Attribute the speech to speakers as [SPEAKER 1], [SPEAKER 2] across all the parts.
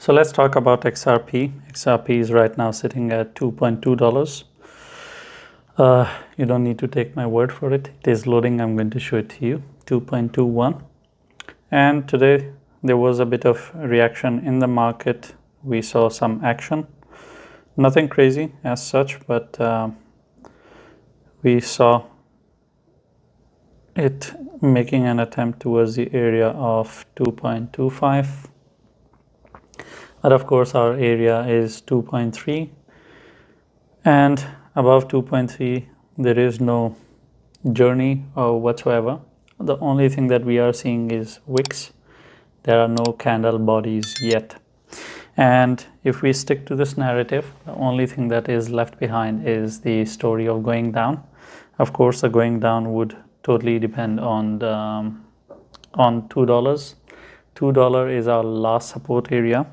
[SPEAKER 1] So let's talk about XRP. XRP is right now sitting at $2.2. You don't need to take my word for it. It is loading. I'm going to show it to you. 2.21. And today there was a bit of reaction in the market. We saw some action. Nothing crazy as such, but we saw it making an attempt towards the area of 2.25. But of course our area is 2.3, and above 2.3 there is no journey or whatsoever. The only thing that we are seeing is wicks. There are no candle bodies yet. And if we stick to this narrative, the only thing that is left behind is the story of going down. Of course, the going down would totally depend on $2. $2 is our last support area.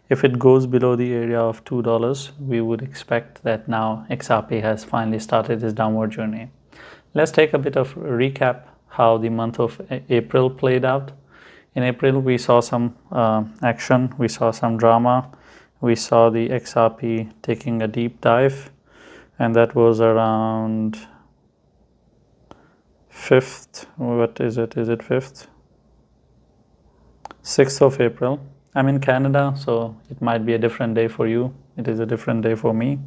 [SPEAKER 1] If it goes below the area of $2, we would expect that now XRP has finally started its downward journey. Let's take a bit of recap how the month of April played out. In April, we saw some action, we saw some drama, we saw the XRP taking a deep dive, and that was around 5th, what is it? Is it 5th? 6th of April. I'm in Canada, so it might be a different day for you. It is a different day for me.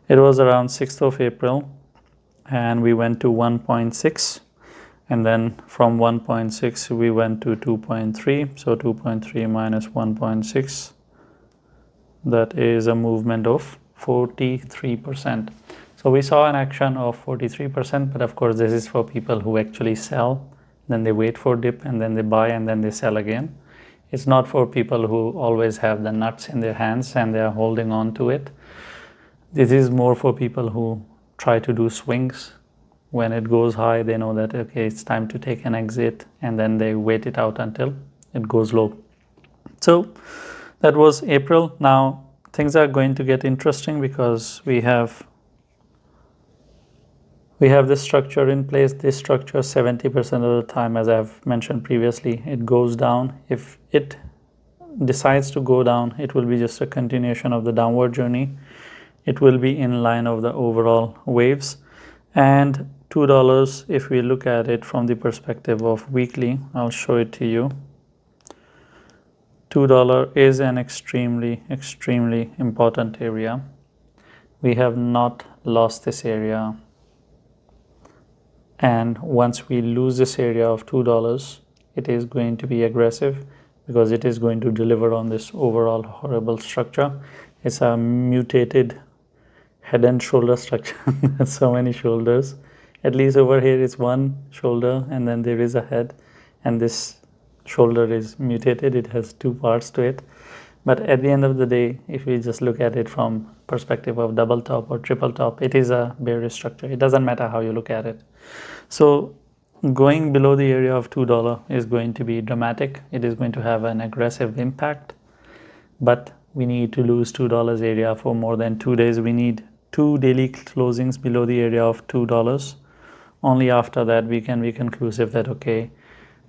[SPEAKER 1] It was around 6th of April, and we went to 1.6. And then from 1.6 we went to 2.3. So 2.3 minus 1.6, that is a movement of 43%. So we saw an action of 43%, but of course this is for people who actually sell, then they wait for dip, and then they buy, and then they sell again. It's not for people who always have the nuts in their hands and they are holding on to it. This is more for people who try to do swings. When it goes high, they know that, okay, it's time to take an exit, and then they wait it out until it goes low. So that was April. Now things are going to get interesting because we have this structure in place. This structure 70% of the time, as I've mentioned previously, it goes down. If it decides to go down, it will be just a continuation of the downward journey. It will be in line of the overall waves. And $2, if we look at it from the perspective of weekly, I'll show it to you. $2 is an extremely important area. We have not lost this area, and once we lose this area of $2, it is going to be aggressive because it is going to deliver on this overall horrible structure. It's a mutated head and shoulder structure. So many shoulders. At least over here is one shoulder, and then there is a head, and this shoulder is mutated. It has two parts to it. But at the end of the day, if we just look at it from perspective of double top or triple top, it is a bearish structure. It doesn't matter how you look at it. So going below the area of $2 is going to be dramatic. It is going to have an aggressive impact, but we need to lose $2 area for more than 2 days. We need 2 daily closings below the area of $2. Only after that we can be conclusive that, okay,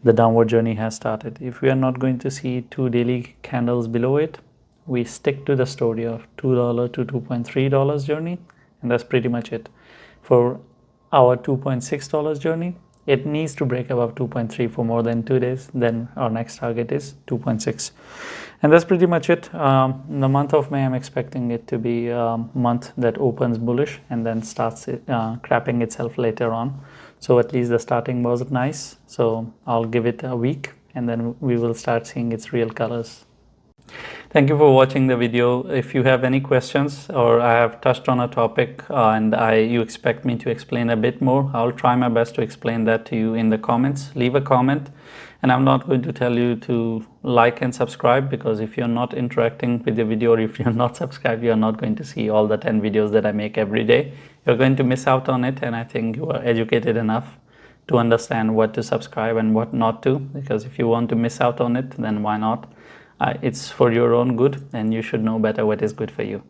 [SPEAKER 1] the downward journey has started. If we are not going to see 2 daily candles below it, we stick to the story of $2 to $2.3 journey, and that's pretty much it. For our $2.6 journey, it needs to break above 2.3 for more than 2 days. Then our next target is 2.6. And that's pretty much it. In the month of May, I'm expecting it to be a month that opens bullish and then starts crapping itself later on. So at least the starting was nice. So I'll give it a week, and then we will start seeing its real colors. Thank you for watching the video. If you have any questions, or I have touched on a topic and you expect me to explain a bit more, I'll try my best to explain that to you in the comments. Leave a comment, and I'm not going to tell you to like and subscribe, because if you're not interacting with the video, or if you're not subscribed, you're not going to see all the 10 videos that I make every day. You're going to miss out on it, and I think you are educated enough to understand what to subscribe and what not to, because if you want to miss out on it, then why not? It's for your own good, and you should know better what is good for you.